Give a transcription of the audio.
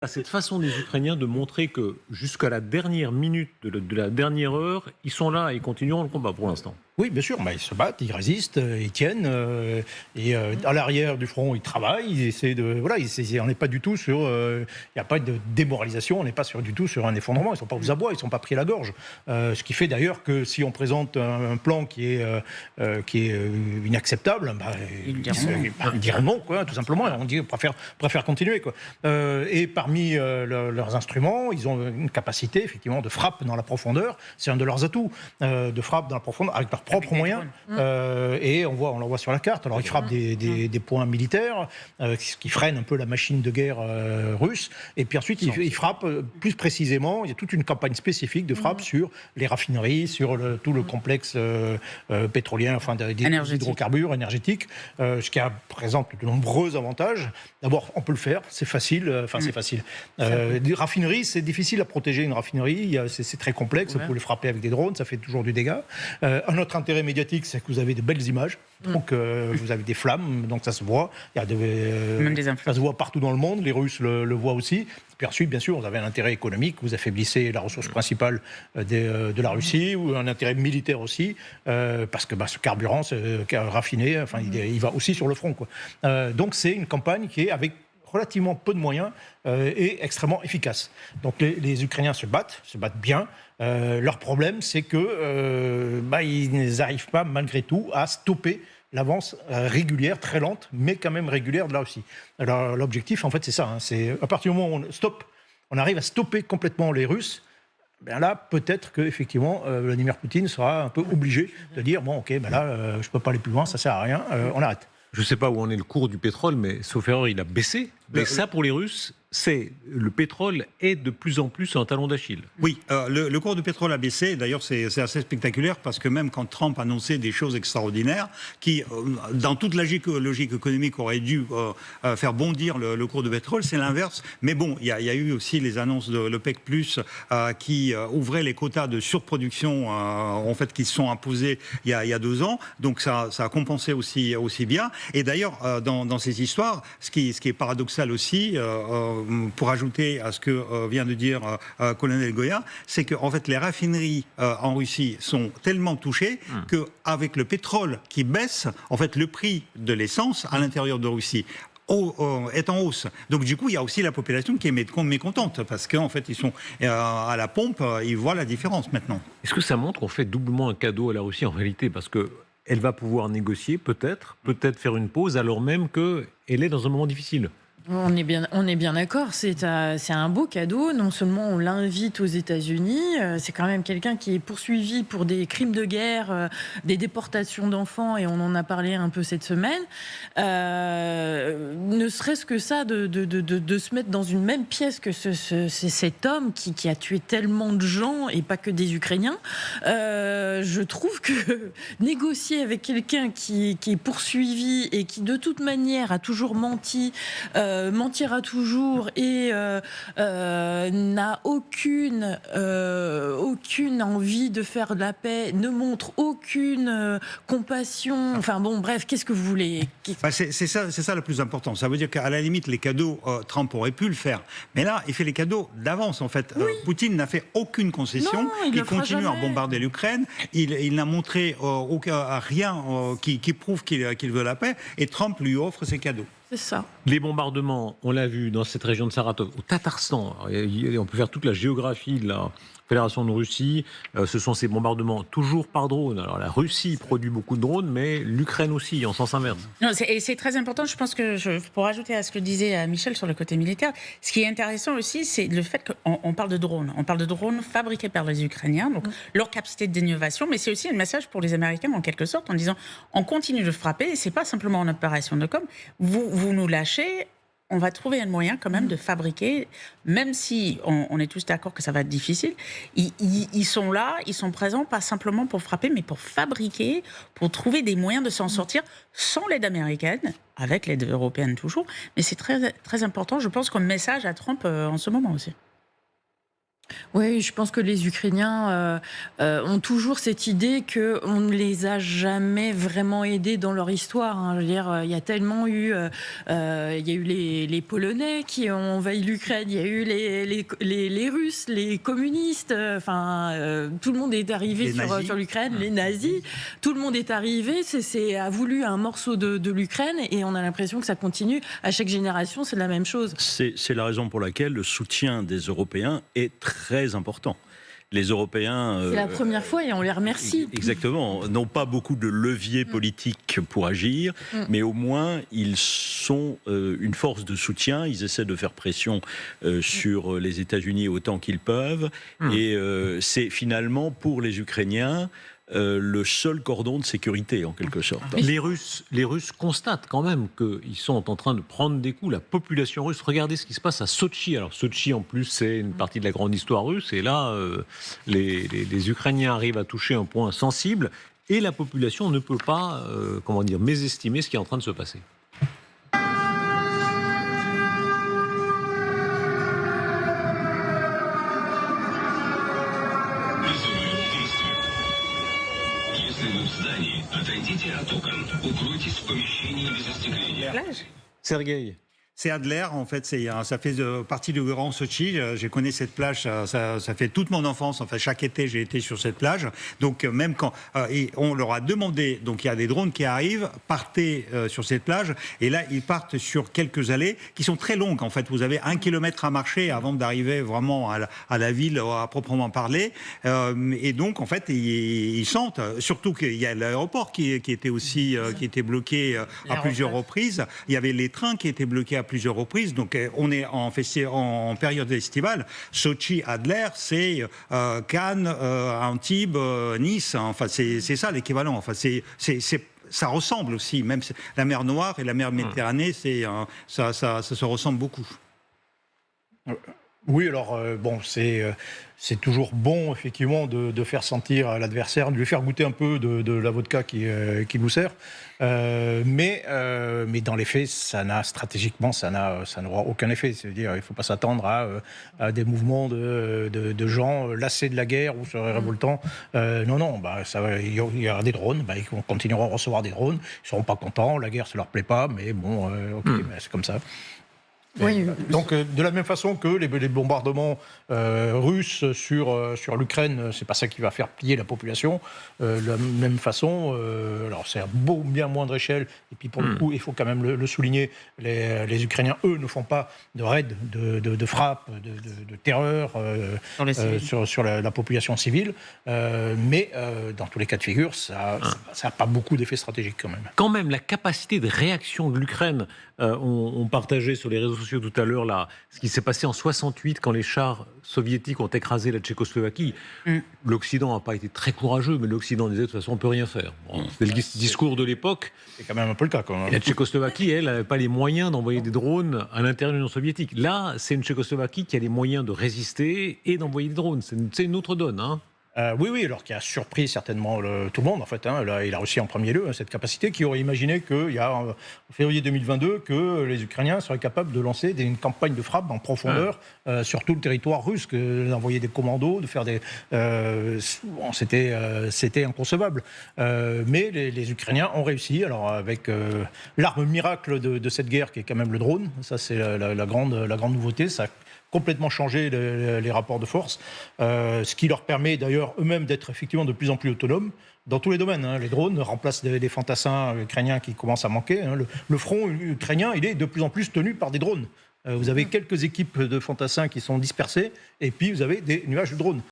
À cette façon des Ukrainiens de montrer que jusqu'à la dernière minute de la dernière heure, ils sont là et ils continueront le combat pour l'instant. Oui, bien sûr, ils se battent, ils résistent, ils tiennent, à l'arrière du front, ils travaillent, ils essaient de... Voilà, on n'est pas du tout sur... Il n'y a pas de démoralisation, on n'est pas du tout sur un effondrement, ils ne sont pas aux abois, ils ne sont pas pris à la gorge. Ce qui fait d'ailleurs que si on présente un plan qui est inacceptable, ils diront non, quoi, tout simplement, on préfère continuer. Quoi. Et parmi leurs instruments, ils ont une capacité effectivement de frappe dans la profondeur, c'est un de leurs atouts, de frappe dans la profondeur, avec leurs propres moyens, et on le voit sur la carte. Alors ils frappent des points militaires, ce qui freine un peu la machine de guerre russe, et puis ensuite ils frappent plus précisément, il y a toute une campagne spécifique de frappe sur les raffineries, sur tout le complexe pétrolien, enfin des hydrocarbures énergétiques, ce qui présente de nombreux avantages. D'abord, on peut le faire, c'est facile, c'est facile. Des raffineries, c'est difficile à protéger une raffinerie, c'est très complexe, vous pouvez les frapper avec des drones, ça fait toujours du dégât. Un autre intérêt médiatique, c'est que vous avez de belles images, donc vous avez des flammes, donc ça se voit, même des ça se voit partout dans le monde, les Russes le voient aussi. Puis ensuite, bien sûr, vous avez un intérêt économique, vous affaiblissez la ressource principale de la Russie, ou un intérêt militaire aussi, parce que ce carburant raffiné, il va aussi sur le front, quoi. Donc c'est une campagne qui est avec relativement peu de moyens et extrêmement efficace. Donc les Ukrainiens se battent bien. Leur problème, c'est que ils n'arrivent pas malgré tout à stopper l'avance régulière, très lente, mais quand même régulière de la Russie. Alors l'objectif, en fait, c'est ça. C'est à partir du moment où on arrive à stopper complètement les Russes. Là, peut-être qu'effectivement, Vladimir Poutine sera un peu obligé de dire bon, ok, je ne peux pas aller plus loin, ça sert à rien, on arrête. Je ne sais pas où en est le cours du pétrole, mais sauf erreur, il a baissé. Mais ça, pour les Russes, le pétrole est de plus en plus un talon d'Achille. Oui, le cours du pétrole a baissé. D'ailleurs, c'est assez spectaculaire parce que même quand Trump annonçait des choses extraordinaires, qui, dans toute la logique économique, auraient dû faire bondir le cours du pétrole, c'est l'inverse. Mais bon, il y a eu aussi les annonces de l'OPEC+, qui ouvraient les quotas de surproduction, en fait, qui se sont imposés il y a 2 ans. Donc ça a compensé aussi bien. Et d'ailleurs, dans ces histoires, ce qui est paradoxal aussi, pour ajouter à ce que vient de dire Colonel Goya, c'est que en fait les raffineries en Russie sont tellement touchées qu'avec le pétrole qui baisse, en fait le prix de l'essence à l'intérieur de Russie est en hausse. Donc du coup, il y a aussi la population qui est mécontente parce qu'en fait, ils sont à la pompe, ils voient la différence maintenant. Est-ce que ça montre qu'on fait doublement un cadeau à la Russie en réalité? Parce qu'elle va pouvoir négocier, peut-être faire une pause, alors même qu'elle est dans un moment difficile. On est bien d'accord, c'est un beau cadeau. Non seulement on l'invite aux États-Unis, c'est quand même quelqu'un qui est poursuivi pour des crimes de guerre, des déportations d'enfants, et on en a parlé un peu cette semaine. Ne serait-ce que ça, de se mettre dans une même pièce que cet homme qui a tué tellement de gens, et pas que des Ukrainiens, je trouve que négocier avec quelqu'un qui est poursuivi et qui de toute manière a toujours menti, mentira toujours et n'a aucune envie de faire de la paix, ne montre aucune compassion. Enfin bon, bref, qu'est-ce que vous voulez? C'est ça le plus important. Ça veut dire qu'à la limite, les cadeaux, Trump aurait pu le faire. Mais là, il fait les cadeaux d'avance, en fait. Oui. Poutine n'a fait aucune concession. Non, il continue à bombarder l'Ukraine. Il n'a montré rien qui prouve qu'il veut la paix. Et Trump lui offre ses cadeaux. C'est ça. Les bombardements, on l'a vu dans cette région de Saratov, au Tatarstan, on peut faire toute la géographie de la Fédération de Russie, ce sont ces bombardements toujours par drone. Alors la Russie produit beaucoup de drones, mais l'Ukraine aussi, en sens inverse. Et c'est très important, je pense que, pour ajouter à ce que disait Michel sur le côté militaire, ce qui est intéressant aussi, c'est le fait qu'on parle de drones. On parle de drones fabriqués par les Ukrainiens, donc leur capacité d'innovation, mais c'est aussi un message pour les Américains, en quelque sorte, en disant on continue de frapper, et c'est pas simplement une opération de com, vous nous lâchez, on va trouver un moyen quand même de fabriquer, même si on est tous d'accord que ça va être difficile, ils sont là, ils sont présents, pas simplement pour frapper, mais pour fabriquer, pour trouver des moyens de s'en sortir sans l'aide américaine, avec l'aide européenne toujours, mais c'est très, très important, je pense, comme message à Trump en ce moment aussi. Oui, je pense que les Ukrainiens ont toujours cette idée qu'on ne les a jamais vraiment aidés dans leur histoire, hein. Je veux dire, il y a tellement eu, il y a eu les Polonais qui ont envahi l'Ukraine, il y a eu les Russes, les communistes, tout le monde est arrivé sur l'Ukraine, les nazis, tout le monde est arrivé, a voulu un morceau de l'Ukraine et on a l'impression que ça continue. À chaque génération, c'est la même chose. C'est la raison pour laquelle le soutien des Européens est très important. Les Européens... c'est la première fois et on les remercie. Exactement. N'ont pas beaucoup de leviers politiques pour agir, mais au moins, ils sont une force de soutien. Ils essaient de faire pression sur les États-Unis autant qu'ils peuvent. Et c'est finalement, pour les Ukrainiens, le seul cordon de sécurité, en quelque sorte. Les Russes constatent quand même qu'ils sont en train de prendre des coups. La population russe, regardez ce qui se passe à Sotchi. Alors Sotchi, en plus, c'est une partie de la grande histoire russe. Et là, les Ukrainiens arrivent à toucher un point sensible. Et la population ne peut pas, mésestimer ce qui est en train de se passer. Sergueï. C'est Adler, en fait, ça fait partie du Grand Sotchi. Je connais cette plage, ça fait toute mon enfance. Enfin, chaque été, j'ai été sur cette plage. Donc, même quand et on leur a demandé, donc il y a des drones qui arrivent, partez sur cette plage. Et là, ils partent sur quelques allées qui sont très longues. En fait, vous avez 1 kilomètre à marcher avant d'arriver vraiment à la ville à proprement parler. Et donc, en fait, ils sentent, surtout qu'il y a l'aéroport qui était aussi qui était bloqué à plusieurs reprises. Il y avait les trains qui étaient bloqués à plusieurs reprises. Donc, on est en période estivale. Sochi, Adler, c'est Cannes, Antibes, Nice. Enfin, c'est ça l'équivalent. Enfin, ça ressemble aussi. Même la mer Noire et la mer Méditerranée, ça se ressemble beaucoup. Oui, alors c'est toujours bon effectivement de faire sentir à l'adversaire, de lui faire goûter un peu de la vodka qui nous sert. Mais dans les faits, stratégiquement, ça n'aura aucun effet. C'est-à-dire, il ne faut pas s'attendre à des mouvements de gens lassés de la guerre ou seraient révoltants. Non, il y aura des drones. Ils continueront à recevoir des drones. Ils ne seront pas contents. La guerre, ça leur plaît pas. Mais bon, c'est comme ça. Oui. Donc, de la même façon que les bombardements russes sur l'Ukraine, c'est pas ça qui va faire plier la population. De la même façon, alors c'est à bien moindre échelle, et puis pour le coup, il faut quand même le souligner, les Ukrainiens, eux, ne font pas de raids, de frappes, de terreur sur la population civile, mais dans tous les cas de figure, ça n'a pas beaucoup d'effets stratégiques quand même. Quand même, la capacité de réaction de l'Ukraine, on partageait sur les réseaux sociaux tout à l'heure là, ce qui s'est passé en 68 quand les chars soviétiques ont écrasé la Tchécoslovaquie. L'Occident n'a pas été très courageux, mais l'Occident disait de toute façon on ne peut rien faire. C'était le discours de l'époque. C'est quand même un peu le cas quand même. Et la Tchécoslovaquie, elle, n'avait pas les moyens d'envoyer des drones à l'intérieur de l'Union soviétique. Là, c'est une Tchécoslovaquie qui a les moyens de résister et d'envoyer des drones. C'est une autre donne, hein. Oui, alors qui a surpris certainement tout le monde en fait. Là, il a réussi en premier lieu cette capacité. Qui aurait imaginé qu'il y a en février 2022 que les Ukrainiens seraient capables de lancer une campagne de frappe en profondeur sur tout le territoire russe, d'envoyer des commandos, de faire c'était inconcevable. Mais les Ukrainiens ont réussi. Alors avec l'arme miracle de cette guerre qui est quand même le drone. Ça c'est la grande nouveauté. Ça complètement changé les rapports de force, ce qui leur permet d'ailleurs eux-mêmes d'être effectivement de plus en plus autonomes dans tous les domaines. Les drones remplacent des fantassins ukrainiens qui commencent à manquer. Le front ukrainien, il est de plus en plus tenu par des drones. Vous avez quelques équipes de fantassins qui sont dispersées, et puis vous avez des nuages de drones.